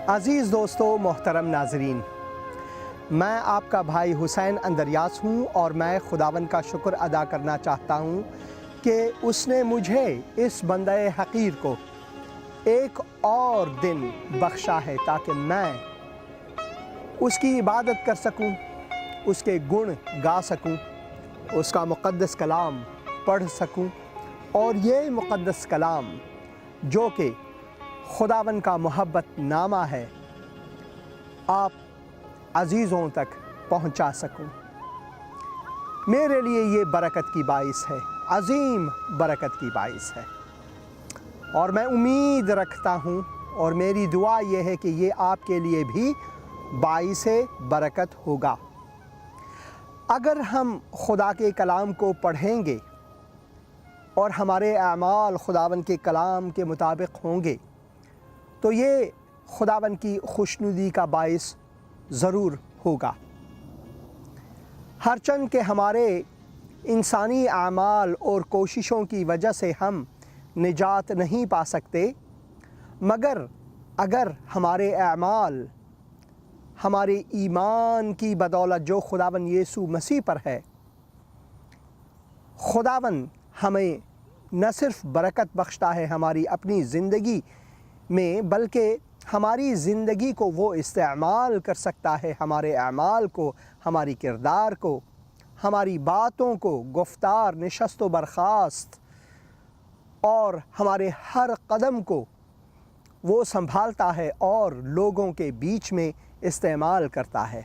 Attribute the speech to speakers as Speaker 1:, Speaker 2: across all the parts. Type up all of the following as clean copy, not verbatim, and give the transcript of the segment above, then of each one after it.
Speaker 1: عزیز دوستو، محترم ناظرین، میں آپ کا بھائی حسین اندریاس ہوں اور میں خداوند کا شکر ادا کرنا چاہتا ہوں کہ اس نے مجھے اس بندہ حقیر کو ایک اور دن بخشا ہے تاکہ میں اس کی عبادت کر سکوں، اس کے گن گا سکوں، اس کا مقدس کلام پڑھ سکوں، اور یہ مقدس کلام جو کہ خداوند کا محبت نامہ ہے آپ عزیزوں تک پہنچا سکوں۔ میرے لیے یہ برکت کی باعث ہے، عظیم برکت کی باعث ہے، اور میں امید رکھتا ہوں اور میری دعا یہ ہے کہ یہ آپ کے لیے بھی باعث برکت ہوگا۔ اگر ہم خدا کے کلام کو پڑھیں گے اور ہمارے اعمال خداوند کے کلام کے مطابق ہوں گے تو یہ خداوند کی خوشنودی کا باعث ضرور ہوگا۔ ہرچند کہ ہمارے انسانی اعمال اور کوششوں کی وجہ سے ہم نجات نہیں پا سکتے، مگر اگر ہمارے اعمال ہمارے ایمان کی بدولت جو خداوند یسوع مسیح پر ہے، خداوند ہمیں نہ صرف برکت بخشتا ہے ہماری اپنی زندگی میں، بلکہ ہماری زندگی کو وہ استعمال کر سکتا ہے، ہمارے اعمال کو، ہماری کردار کو، ہماری باتوں کو، گفتار، نشست و برخاست اور ہمارے ہر قدم کو وہ سنبھالتا ہے اور لوگوں کے بیچ میں استعمال کرتا ہے،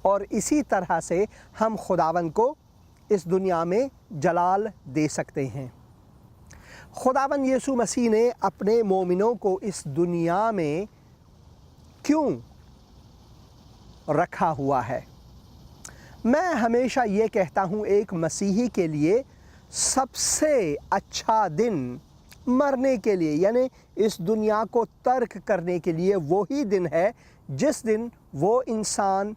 Speaker 1: اور اسی طرح سے ہم خداوند کو اس دنیا میں جلال دے سکتے ہیں۔ خداوند یسوع مسیح نے اپنے مومنوں کو اس دنیا میں کیوں رکھا ہوا ہے؟ میں ہمیشہ یہ کہتا ہوں ایک مسیحی کے لیے سب سے اچھا دن مرنے کے لیے، یعنی اس دنیا کو ترک کرنے کے لیے وہی دن ہے جس دن وہ انسان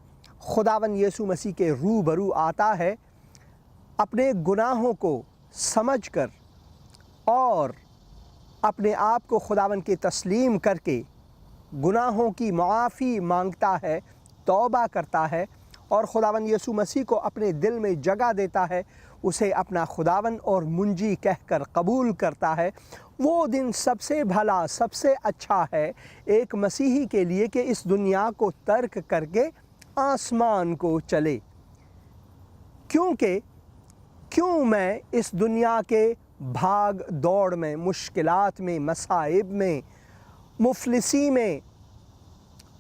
Speaker 1: خداوند یسوع مسیح کے روبرو آتا ہے، اپنے گناہوں کو سمجھ کر اور اپنے آپ کو خداوند کے تسلیم کر کے گناہوں کی معافی مانگتا ہے، توبہ کرتا ہے اور خداوند یسوع مسیح کو اپنے دل میں جگہ دیتا ہے، اسے اپنا خداوند اور منجی کہہ کر قبول کرتا ہے۔ وہ دن سب سے بھلا، سب سے اچھا ہے ایک مسیحی کے لیے کہ اس دنیا کو ترک کر کے آسمان کو چلے۔ کیوں میں اس دنیا کے بھاگ دوڑ میں، مشکلات میں، مصائب میں، مفلسی میں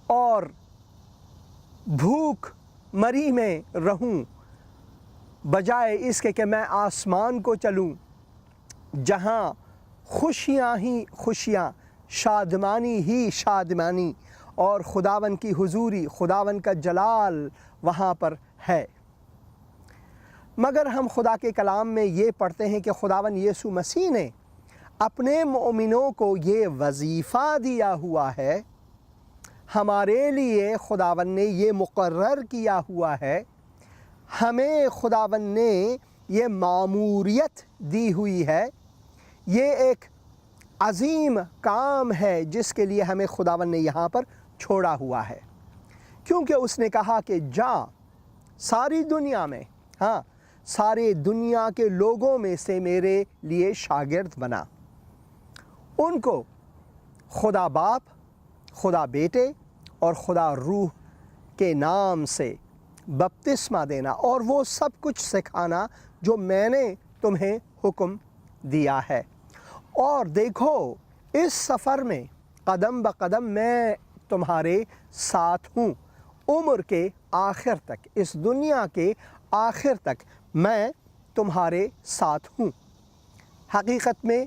Speaker 1: اور بھوک مری میں رہوں، بجائے اس کے کہ میں آسمان کو چلوں جہاں خوشیاں ہی خوشیاں، شادمانی ہی شادمانی اور خداوند کی حضوری، خداوند کا جلال وہاں پر ہے۔ مگر ہم خدا کے کلام میں یہ پڑھتے ہیں کہ خداوند یسوع مسیح نے اپنے مومنوں کو یہ وظیفہ دیا ہوا ہے، ہمارے لیے خداوند نے یہ مقرر کیا ہوا ہے، ہمیں خداوند نے یہ ماموریت دی ہوئی ہے، یہ ایک عظیم کام ہے جس کے لیے ہمیں خداوند نے یہاں پر چھوڑا ہوا ہے، کیونکہ اس نے کہا کہ جا ساری دنیا میں، سارے دنیا کے لوگوں میں سے میرے لیے شاگرد بنا، ان کو خدا باپ، خدا بیٹے اور خدا روح کے نام سے بپتسمہ دینا اور وہ سب کچھ سکھانا جو میں نے تمہیں حکم دیا ہے۔ اور دیکھو اس سفر میں قدم بقدم میں تمہارے ساتھ ہوں، عمر کے آخر تک، اس دنیا کے آخر تک میں تمہارے ساتھ ہوں۔ حقیقت میں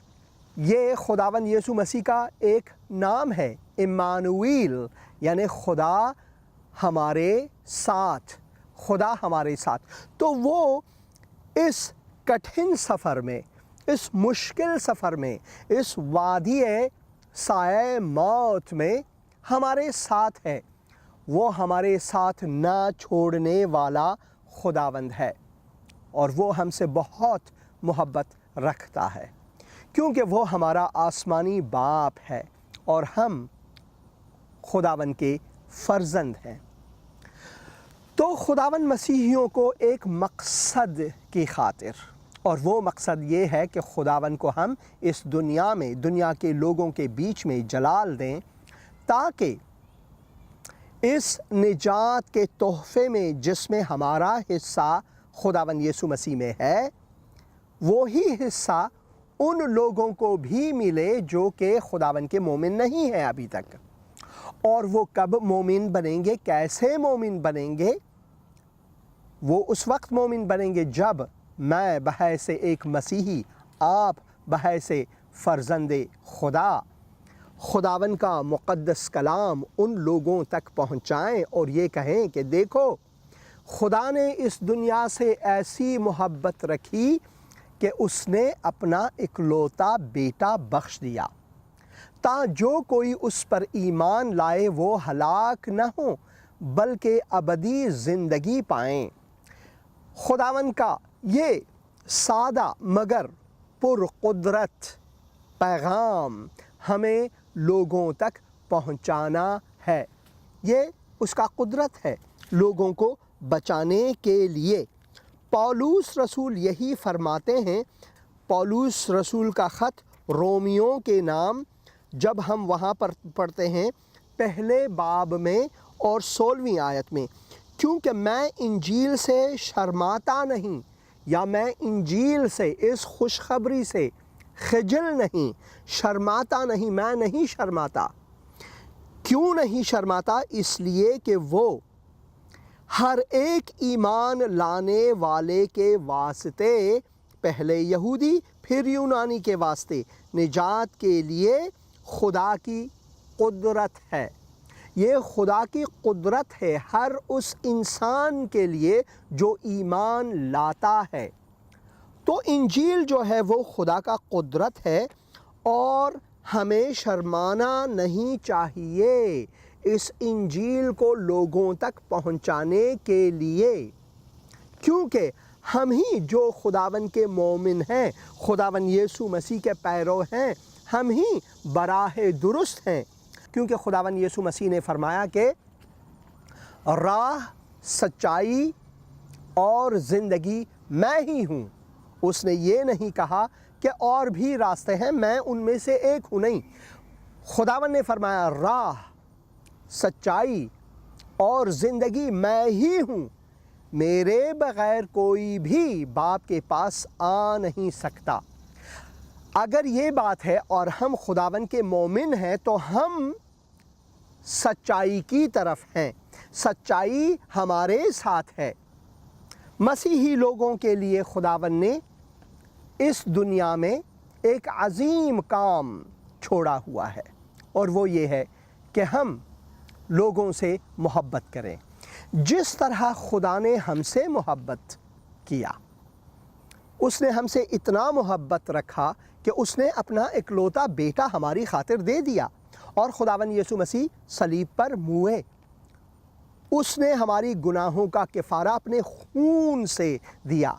Speaker 1: یہ خداوند یسوع مسیح کا ایک نام ہے، امانویل، یعنی خدا ہمارے ساتھ، خدا ہمارے ساتھ۔ تو وہ اس کٹھن سفر میں، اس مشکل سفر میں، اس وادی سایہ موت میں ہمارے ساتھ ہے، وہ ہمارے ساتھ نہ چھوڑنے والا خداوند ہے، اور وہ ہم سے بہت محبت رکھتا ہے، کیونکہ وہ ہمارا آسمانی باپ ہے اور ہم خداوند کے فرزند ہیں۔ تو خداوند مسیحیوں کو ایک مقصد کی خاطر، اور وہ مقصد یہ ہے کہ خداوند کو ہم اس دنیا میں، دنیا کے لوگوں کے بیچ میں جلال دیں، تاکہ اس نجات کے تحفے میں جس میں ہمارا حصہ خداوند یسوع مسیح میں ہے، وہی حصہ ان لوگوں کو بھی ملے جو کہ خداوند کے مومن نہیں ہیں ابھی تک۔ اور وہ کب مومن بنیں گے، کیسے مومن بنیں گے؟ وہ اس وقت مومن بنیں گے جب میں بحیث ایک مسیحی، آپ بحیث فرزند خدا، خداوند کا مقدس کلام ان لوگوں تک پہنچائیں اور یہ کہیں کہ دیکھو، خدا نے اس دنیا سے ایسی محبت رکھی کہ اس نے اپنا اکلوتا بیٹا بخش دیا، تا جو کوئی اس پر ایمان لائے وہ ہلاک نہ ہوں بلکہ ابدی زندگی پائیں۔ خداوند کا یہ سادہ مگر پرقدرت پیغام ہمیں لوگوں تک پہنچانا ہے۔ یہ اس کا قدرت ہے لوگوں کو بچانے کے لیے۔ پولس رسول یہی فرماتے ہیں، پولس رسول کا خط رومیوں کے نام، جب ہم وہاں پر پڑھتے ہیں پہلے باب میں اور 16ویں آیت میں، کیونکہ میں انجیل سے شرماتا نہیں، یا میں انجیل سے، اس خوشخبری سے خجل نہیں، شرماتا نہیں، میں نہیں شرماتا۔ کیوں نہیں شرماتا؟ اس لیے کہ وہ ہر ایک ایمان لانے والے کے واسطے، پہلے یہودی پھر یونانی کے واسطے، نجات کے لیے خدا کی قدرت ہے۔ یہ خدا کی قدرت ہے ہر اس انسان کے لیے جو ایمان لاتا ہے۔ تو انجیل جو ہے وہ خدا کا قدرت ہے، اور ہمیں شرمانا نہیں چاہیے اس انجیل کو لوگوں تک پہنچانے کے لیے، کیونکہ ہم ہی جو خداوند کے مومن ہیں، خداوند یسوع مسیح کے پیرو ہیں، ہم ہی براہ درست ہیں، کیونکہ خداوند یسوع مسیح نے فرمایا کہ راہ، سچائی اور زندگی میں ہی ہوں۔ اس نے یہ نہیں کہا کہ اور بھی راستے ہیں، میں ان میں سے ایک ہوں، نہیں۔ خداوند نے فرمایا راہ، سچائی اور زندگی میں ہی ہوں، میرے بغیر کوئی بھی باپ کے پاس آ نہیں سکتا۔ اگر یہ بات ہے اور ہم خداوند کے مومن ہیں تو ہم سچائی کی طرف ہیں، سچائی ہمارے ساتھ ہے۔ مسیحی لوگوں کے لیے خداوند نے اس دنیا میں ایک عظیم کام چھوڑا ہوا ہے، اور وہ یہ ہے کہ ہم لوگوں سے محبت کریں۔ جس طرح خدا نے ہم سے محبت کیا، اس نے ہم سے اتنا محبت رکھا کہ اس نے اپنا اکلوتا بیٹا ہماری خاطر دے دیا، اور خداوند یسوع مسیح صلیب پر موئے۔ اس نے ہماری گناہوں کا کفارہ اپنے خون سے دیا۔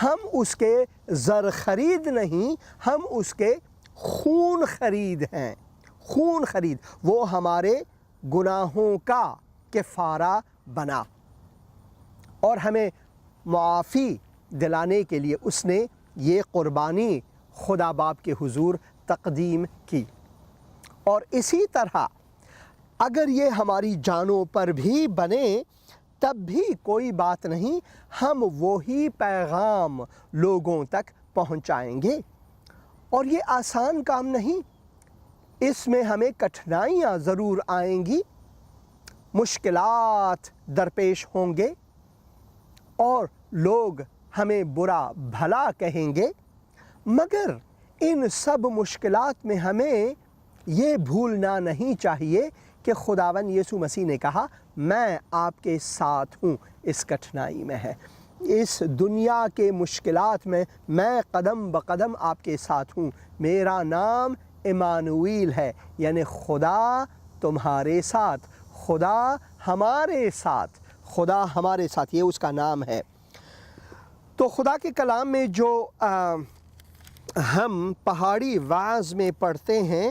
Speaker 1: ہم اس کے زر خرید نہیں، ہم اس کے خون خرید ہیں، خون خرید۔ وہ ہمارے گناہوں کا کفارہ بنا، اور ہمیں معافی دلانے کے لیے اس نے یہ قربانی خدا باپ کے حضور تقدیم کی۔ اور اسی طرح اگر یہ ہماری جانوں پر بھی بنے تب بھی کوئی بات نہیں، ہم وہی پیغام لوگوں تک پہنچائیں گے۔ اور یہ آسان کام نہیں، اس میں ہمیں کٹھنائیاں ضرور آئیں گی، مشکلات درپیش ہوں گے، اور لوگ ہمیں برا بھلا کہیں گے، مگر ان سب مشکلات میں ہمیں یہ بھولنا نہیں چاہیے کہ خداوند یسوع مسیح نے کہا میں آپ کے ساتھ ہوں، اس کٹھنائی میں ہے، اس دنیا کے مشکلات میں قدم بقدم آپ کے ساتھ ہوں۔ میرا نام ایمانویل ہے، یعنی خدا تمہارے ساتھ، خدا ہمارے ساتھ، خدا ہمارے ساتھ، یہ اس کا نام ہے۔ تو خدا کے کلام میں جو ہم پہاڑی وعظ میں پڑھتے ہیں،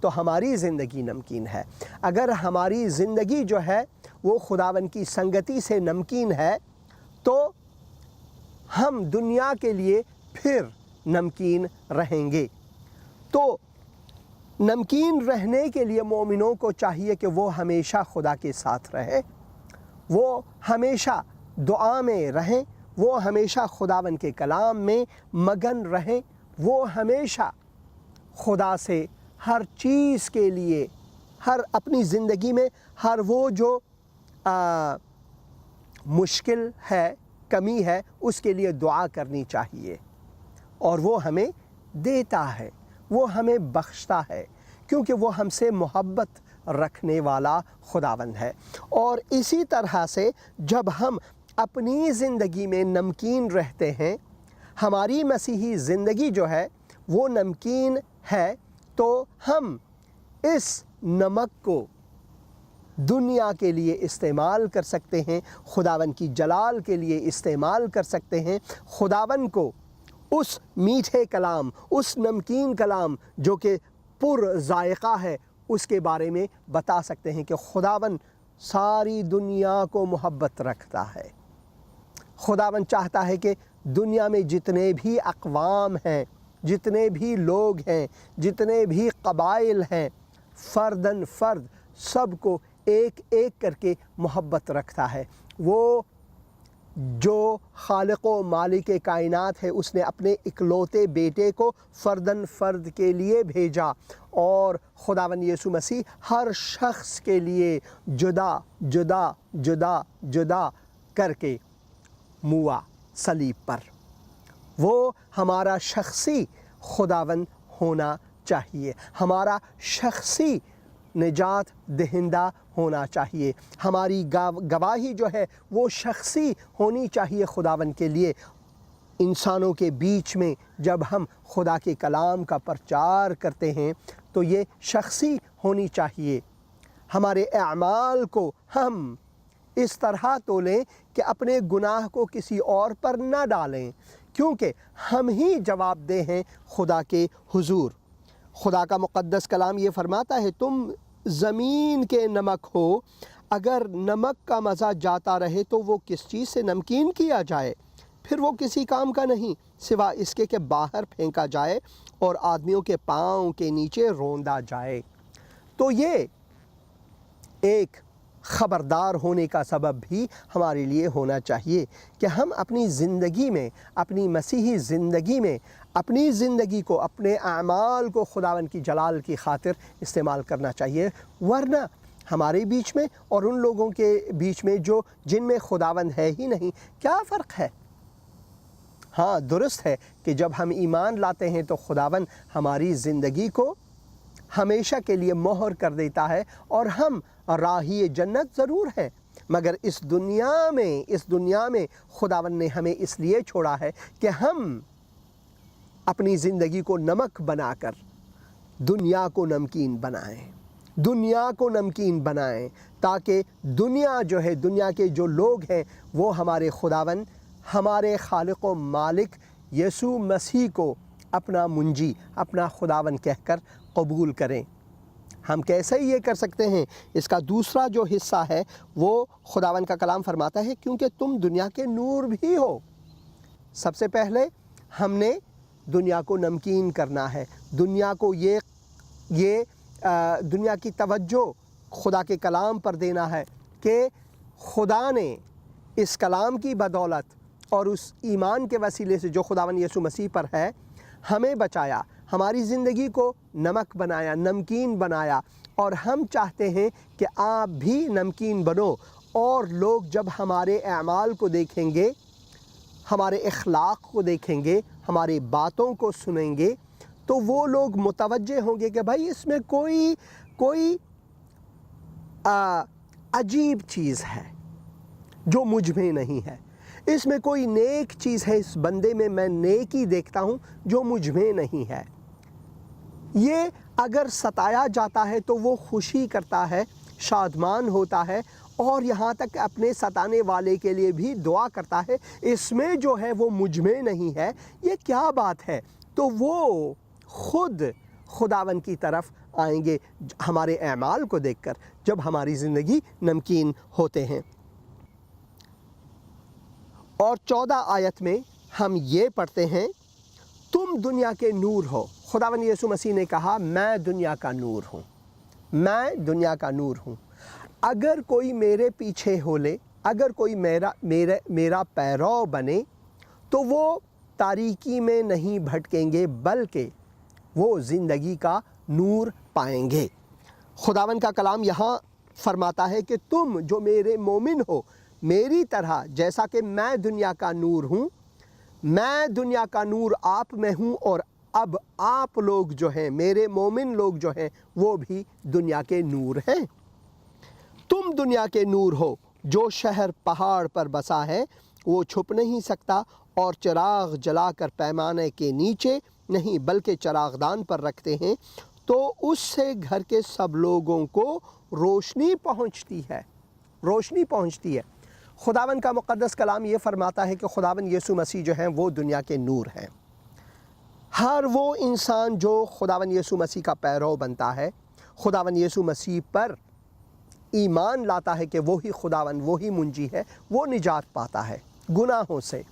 Speaker 1: تو ہماری زندگی نمکین ہے۔ اگر ہماری زندگی جو ہے وہ خداوند کی سنگتی سے نمکین ہے تو ہم دنیا کے لیے پھر نمکین رہیں گے۔ تو نمکین رہنے کے لیے مومنوں کو چاہیے کہ وہ ہمیشہ خدا کے ساتھ رہے، وہ ہمیشہ دعا میں رہیں، وہ ہمیشہ خداوند کے کلام میں مگن رہیں، وہ ہمیشہ خدا سے ہر چیز کے لیے، ہر اپنی زندگی میں ہر وہ جو مشکل ہے، کمی ہے، اس کے لیے دعا کرنی چاہیے، اور وہ ہمیں دیتا ہے، وہ ہمیں بخشتا ہے، کیونکہ وہ ہم سے محبت رکھنے والا خداوند ہے۔ اور اسی طرح سے جب ہم اپنی زندگی میں نمکین رہتے ہیں، ہماری مسیحی زندگی جو ہے وہ نمکین ہے، تو ہم اس نمک کو دنیا کے لیے استعمال کر سکتے ہیں، خداوند کی جلال کے لیے استعمال کر سکتے ہیں، خداوند کو اس میٹھے کلام، اس نمکین کلام جو کہ پر ذائقہ ہے، اس کے بارے میں بتا سکتے ہیں کہ خداوند ساری دنیا کو محبت رکھتا ہے۔ خداوند چاہتا ہے کہ دنیا میں جتنے بھی اقوام ہیں، جتنے بھی لوگ ہیں، جتنے بھی قبائل ہیں، فرداً فرد سب کو ایک ایک کر کے محبت رکھتا ہے۔ وہ جو خالق و مالک کائنات ہے، اس نے اپنے اکلوتے بیٹے کو فرداً فرد کے لیے بھیجا، اور خداوند یسوع مسیح ہر شخص کے لیے جدا جدا جدا جدا کر کے موا صلیب پر۔ وہ ہمارا شخصی خداوند ہونا چاہیے، ہمارا شخصی نجات دہندہ ہونا چاہیے، ہماری گواہی جو ہے وہ شخصی ہونی چاہیے خداوند کے لیے۔ انسانوں کے بیچ میں جب ہم خدا کے کلام کا پرچار کرتے ہیں تو یہ شخصی ہونی چاہیے۔ ہمارے اعمال کو ہم اس طرح تولیں کہ اپنے گناہ کو کسی اور پر نہ ڈالیں، کیونکہ ہم ہی جواب دہ ہیں خدا کے حضور۔ خدا کا مقدس کلام یہ فرماتا ہے، تم زمین کے نمک ہو، اگر نمک کا مزہ جاتا رہے تو وہ کس چیز سے نمکین کیا جائے؟ پھر وہ کسی کام کا نہیں سوا اس کے کہ باہر پھینکا جائے اور آدمیوں کے پاؤں کے نیچے روندا جائے۔ تو یہ ایک خبردار ہونے کا سبب بھی ہمارے لیے ہونا چاہیے کہ ہم اپنی زندگی میں، اپنی مسیحی زندگی میں، اپنی زندگی کو، اپنے اعمال کو خداوند کی جلال کی خاطر استعمال کرنا چاہیے، ورنہ ہمارے بیچ میں اور ان لوگوں کے بیچ میں جن میں خداوند ہے ہی نہیں، کیا فرق ہے؟ ہاں، درست ہے کہ جب ہم ایمان لاتے ہیں تو خداوند ہماری زندگی کو ہمیشہ کے لیے مہر کر دیتا ہے، اور ہم راہی جنت ضرور ہیں، مگر اس دنیا میں خداوند نے ہمیں اس لیے چھوڑا ہے کہ ہم اپنی زندگی کو نمک بنا کر دنیا کو نمکین بنائیں، تاکہ دنیا جو ہے، دنیا کے جو لوگ ہیں، وہ ہمارے خداوند، ہمارے خالق و مالک یسوع مسیح کو اپنا منجی، اپنا خداوند کہہ کر قبول کریں۔ ہم کیسے یہ کر سکتے ہیں؟ اس کا دوسرا جو حصہ ہے وہ خداوند کا کلام فرماتا ہے، کیونکہ تم دنیا کے نور بھی ہو۔ سب سے پہلے ہم نے دنیا کو نمکین کرنا ہے، دنیا کو دنیا کی توجہ خدا کے کلام پر دینا ہے کہ خدا نے اس کلام کی بدولت اور اس ایمان کے وسیلے سے جو خداوند یسوع مسیح پر ہے، ہمیں بچایا، ہماری زندگی کو نمک بنایا، نمکین بنایا، اور ہم چاہتے ہیں کہ آپ بھی نمکین بنو، اور لوگ جب ہمارے اعمال کو دیکھیں گے، ہمارے اخلاق کو دیکھیں گے، ہماری باتوں کو سنیں گے، تو وہ لوگ متوجہ ہوں گے کہ بھائی اس میں کوئی عجیب چیز ہے جو مجھ میں نہیں ہے، اس میں کوئی نیک چیز ہے، اس بندے میں نیکی دیکھتا ہوں جو مجھ میں نہیں ہے۔ یہ اگر ستایا جاتا ہے تو وہ خوشی کرتا ہے، شادمان ہوتا ہے، اور یہاں تک اپنے ستانے والے کے لیے بھی دعا کرتا ہے، اس میں جو ہے وہ مجھ میں نہیں ہے، یہ کیا بات ہے؟ تو وہ خود خداوند کی طرف آئیں گے ہمارے اعمال کو دیکھ کر، جب ہماری زندگی نمکین ہوتے ہیں۔ اور 14 آیت میں ہم یہ پڑھتے ہیں، تم دنیا کے نور ہو۔ خداوند یسوع مسیح نے کہا میں دنیا کا نور ہوں، میں دنیا کا نور ہوں۔ اگر کوئی میرے پیچھے ہو لے، اگر کوئی میرا پیرو بنے تو وہ تاریکی میں نہیں بھٹکیں گے بلکہ وہ زندگی کا نور پائیں گے۔ خداوند کا کلام یہاں فرماتا ہے کہ تم جو میرے مومن ہو، میری طرح جیسا کہ میں دنیا کا نور ہوں، میں دنیا کا نور آپ میں ہوں، اور اب آپ لوگ جو ہیں، میرے مومن لوگ جو ہیں، وہ بھی دنیا کے نور ہیں۔ تم دنیا کے نور ہو۔ جو شہر پہاڑ پر بسا ہے وہ چھپ نہیں سکتا، اور چراغ جلا کر پیمانے کے نیچے نہیں بلکہ چراغ دان پر رکھتے ہیں، تو اس سے گھر کے سب لوگوں کو روشنی پہنچتی ہے، روشنی پہنچتی ہے۔ خداوند کا مقدس کلام یہ فرماتا ہے کہ خداوند یسوع مسیح جو ہیں وہ دنیا کے نور ہیں۔ ہر وہ انسان جو خداوند یسوع مسیح کا پیرو بنتا ہے، خداوند یسوع مسیح پر ایمان لاتا ہے کہ وہی خداوند، وہی منجی ہے، وہ نجات پاتا ہے گناہوں سے،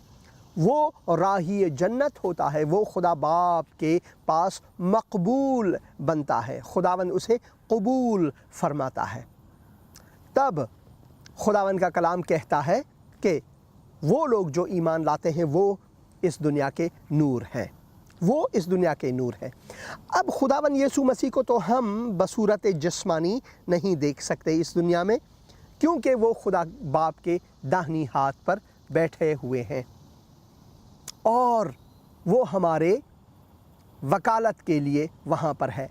Speaker 1: وہ راہی جنت ہوتا ہے، وہ خدا باپ کے پاس مقبول بنتا ہے، خداوند اسے قبول فرماتا ہے۔ تب خداوند کا کلام کہتا ہے کہ وہ لوگ جو ایمان لاتے ہیں وہ اس دنیا کے نور ہیں، وہ اس دنیا کے نور ہیں۔ اب خداوند یسوع مسیح کو تو ہم بصورت جسمانی نہیں دیکھ سکتے اس دنیا میں، کیونکہ وہ خدا باپ کے داہنی ہاتھ پر بیٹھے ہوئے ہیں، اور وہ ہمارے وکالت کے لیے وہاں پر ہے،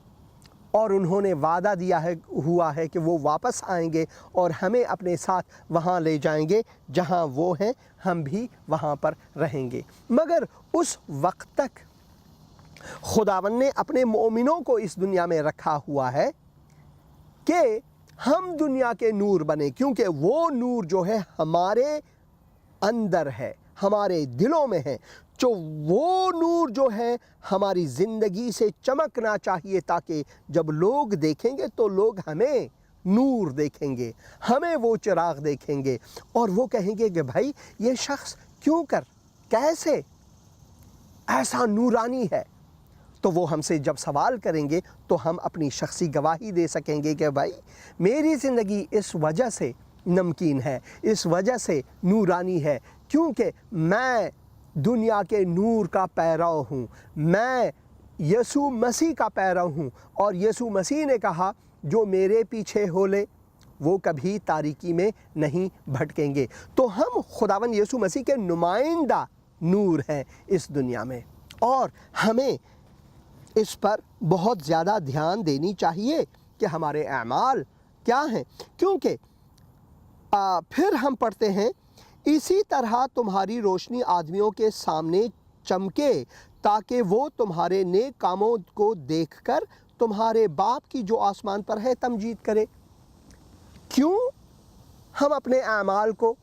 Speaker 1: اور انہوں نے وعدہ دیا ہوا ہے کہ وہ واپس آئیں گے اور ہمیں اپنے ساتھ وہاں لے جائیں گے جہاں وہ ہیں، ہم بھی وہاں پر رہیں گے۔ مگر اس وقت تک خداوند نے اپنے مومنوں کو اس دنیا میں رکھا ہوا ہے کہ ہم دنیا کے نور بنیں، کیونکہ وہ نور جو ہے ہمارے اندر ہے، ہمارے دلوں میں ہے، جو وہ نور جو ہے ہماری زندگی سے چمکنا چاہیے، تاکہ جب لوگ دیکھیں گے تو لوگ ہمیں نور دیکھیں گے، ہمیں وہ چراغ دیکھیں گے، اور وہ کہیں گے کہ بھائی یہ شخص کیسے ایسا نورانی ہے۔ تو وہ ہم سے جب سوال کریں گے تو ہم اپنی شخصی گواہی دے سکیں گے کہ بھائی میری زندگی اس وجہ سے نمکین ہے، اس وجہ سے نورانی ہے، کیونکہ میں دنیا کے نور کا پیرو ہوں، میں یسوع مسیح کا پیرو ہوں، اور یسوع مسیح نے کہا جو میرے پیچھے ہو لے وہ کبھی تاریکی میں نہیں بھٹکیں گے۔ تو ہم خداوند یسوع مسیح کے نمائندہ نور ہیں اس دنیا میں، اور ہمیں اس پر بہت زیادہ دھیان دینی چاہیے کہ ہمارے اعمال کیا ہیں، کیونکہ پھر ہم پڑھتے ہیں اسی طرح تمہاری روشنی آدمیوں کے سامنے چمکے تاکہ وہ تمہارے نیک کاموں کو دیکھ کر تمہارے باپ کی جو آسمان پر ہے تمجید کرے۔ کیوں ہم اپنے اعمال کو،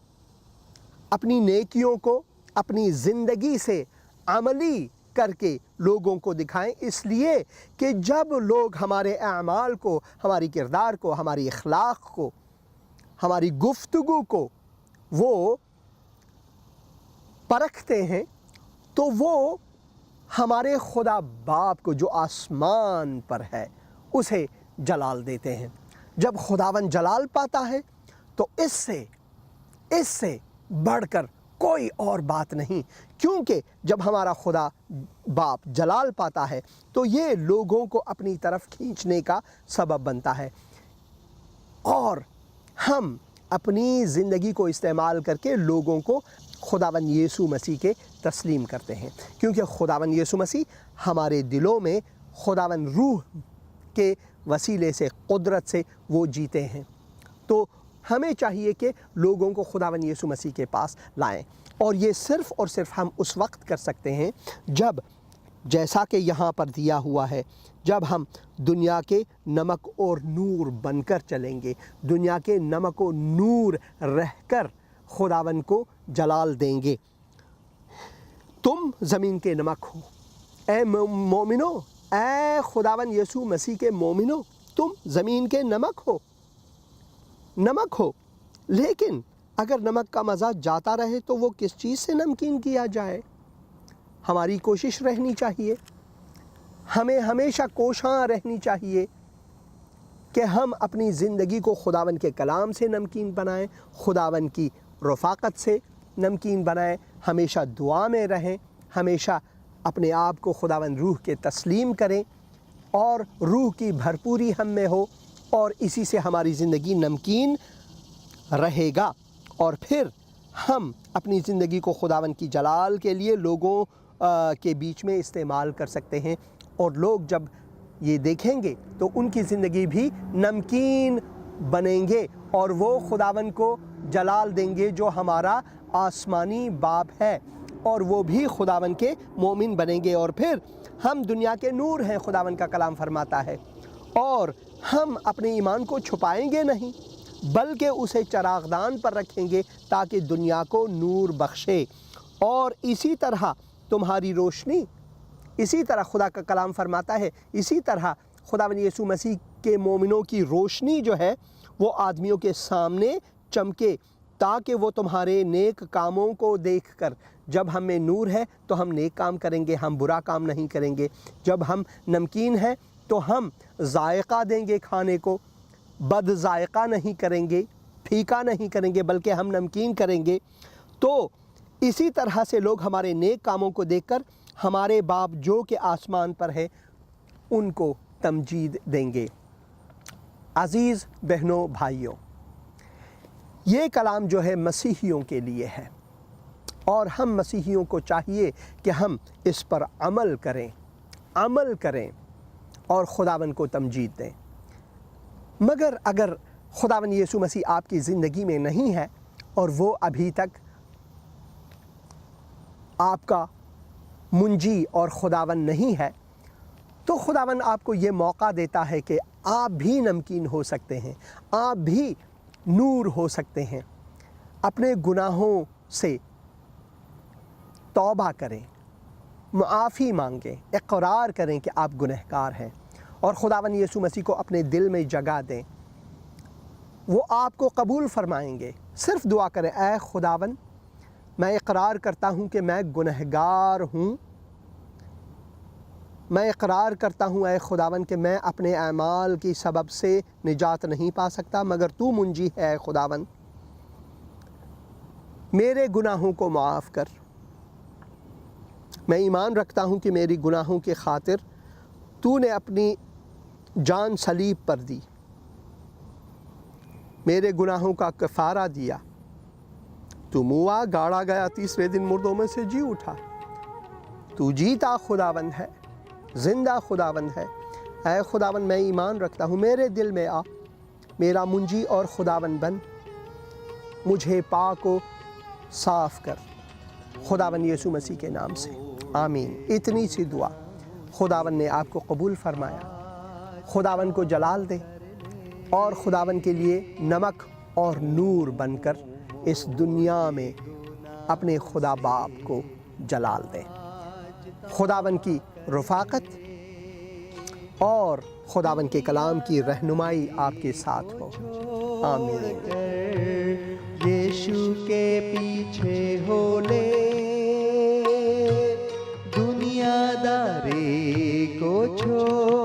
Speaker 1: اپنی نیکیوں کو اپنی زندگی سے عملی کر کے لوگوں کو دکھائیں؟ اس لیے کہ جب لوگ ہمارے اعمال کو، ہماری کردار کو، ہماری اخلاق کو، ہماری گفتگو کو وہ پرکھتے ہیں تو وہ ہمارے خدا باپ کو جو آسمان پر ہے اسے جلال دیتے ہیں۔ جب خداوند جلال پاتا ہے تو اس سے بڑھ کر کوئی اور بات نہیں، کیونکہ جب ہمارا خدا باپ جلال پاتا ہے تو یہ لوگوں کو اپنی طرف کھینچنے کا سبب بنتا ہے، اور ہم اپنی زندگی کو استعمال کر کے لوگوں کو خداوند یسوع مسیح کے تسلیم کرتے ہیں، کیونکہ خداوند یسوع مسیح ہمارے دلوں میں خداوند روح کے وسیلے سے، قدرت سے وہ جیتے ہیں۔ تو ہمیں چاہیے کہ لوگوں کو خداوند یسوع مسیح کے پاس لائیں، اور یہ صرف اور صرف ہم اس وقت کر سکتے ہیں جب، جیسا کہ یہاں پر دیا ہوا ہے، جب ہم دنیا کے نمک اور نور بن کر چلیں گے، دنیا کے نمک و نور رہ کر خداوند کو جلال دیں گے۔ تم زمین کے نمک ہو، اے مومنو، اے خداوند یسوع مسیح کے مومنو، تم زمین کے نمک ہو، لیکن اگر نمک کا مزہ جاتا رہے تو وہ کس چیز سے نمکین کیا جائے؟ ہماری کوشش رہنی چاہیے، ہمیں ہمیشہ کوشاں رہنی چاہیے کہ ہم اپنی زندگی کو خداوند کے کلام سے نمکین بنائیں، خداوند کی رفاقت سے نمکین بنائیں، ہمیشہ دعا میں رہیں، ہمیشہ اپنے آپ کو خداوند روح کے تسلیم کریں اور روح کی بھرپوری ہم میں ہو، اور اسی سے ہماری زندگی نمکین رہے گا، اور پھر ہم اپنی زندگی کو خداوند کی جلال کے لیے لوگوں کے بیچ میں استعمال کر سکتے ہیں، اور لوگ جب یہ دیکھیں گے تو ان کی زندگی بھی نمکین بنیں گے اور وہ خداوند کو جلال دیں گے جو ہمارا آسمانی باپ ہے، اور وہ بھی خداوند کے مومن بنیں گے، اور پھر ہم دنیا کے نور ہیں، خداوند کا کلام فرماتا ہے، اور ہم اپنے ایمان کو چھپائیں گے نہیں بلکہ اسے چراغدان پر رکھیں گے تاکہ دنیا کو نور بخشے، اور اسی طرح تمہاری روشنی، اسی طرح خدا کا کلام فرماتا ہے، اسی طرح خداوند یسوع مسیح کے مومنوں کی روشنی جو ہے وہ آدمیوں کے سامنے چمکے، تاکہ وہ تمہارے نیک کاموں کو دیکھ کر، جب ہم میں نور ہے تو ہم نیک کام کریں گے، ہم برا کام نہیں کریں گے، جب ہم نمکین ہیں تو ہم ذائقہ دیں گے کھانے کو، بد ذائقہ نہیں کریں گے، پھیکا نہیں کریں گے، بلکہ ہم نمکین کریں گے، تو اسی طرح سے لوگ ہمارے نیک کاموں کو دیکھ کر ہمارے باپ جو کہ آسمان پر ہے ان کو تمجید دیں گے۔ عزیز بہنوں بھائیوں، یہ کلام جو ہے مسیحیوں کے لیے ہے، اور ہم مسیحیوں کو چاہیے کہ ہم اس پر عمل کریں اور خداوند کو تمجید دیں۔ مگر اگر خداوند یسوع مسیح آپ کی زندگی میں نہیں ہے اور وہ ابھی تک آپ کا منجی اور خداوند نہیں ہے، تو خداوند آپ کو یہ موقع دیتا ہے کہ آپ بھی نمکین ہو سکتے ہیں، آپ بھی نور ہو سکتے ہیں۔ اپنے گناہوں سے توبہ کریں، معافی مانگیں، اقرار کریں کہ آپ گنہگار ہیں، اور خداوند یسوع مسیح کو اپنے دل میں جگہ دیں، وہ آپ کو قبول فرمائیں گے۔ صرف دعا کریں، اے خداوند میں اقرار کرتا ہوں کہ میں گنہگار ہوں، میں اقرار کرتا ہوں اے خداوند کہ میں اپنے اعمال کی سبب سے نجات نہیں پا سکتا، مگر تو منجی ہے اے خداوند، میرے گناہوں کو معاف کر۔ میں ایمان رکھتا ہوں کہ میری گناہوں کی خاطر تو نے اپنی جان صلیب پر دی، میرے گناہوں کا کفارہ دیا، تو موا گاڑا گیا، تیسرے دن مردوں میں سے جی اٹھا، تو جیتا خداوند ہے، زندہ خداوند ہے۔ اے خداوند میں ایمان رکھتا ہوں، میرے دل میں آ، میرا منجی اور خداوند بن، مجھے پاک و صاف کر، خداوند یسوع مسیح کے نام سے، آمین۔ اتنی سی دعا، خداوند نے آپ کو قبول فرمایا۔ خداوند کو جلال دیں اور خداوند کے لیے نمک اور نور بن کر اس دنیا میں اپنے خدا باپ کو جلال دیں۔ خداوند کی رفاقت اور خداوند کے کلام کی رہنمائی آپ کے ساتھ ہو، آمین۔
Speaker 2: یشو کے پیچھے ہو لے، دنیا داری کو چھوڑ،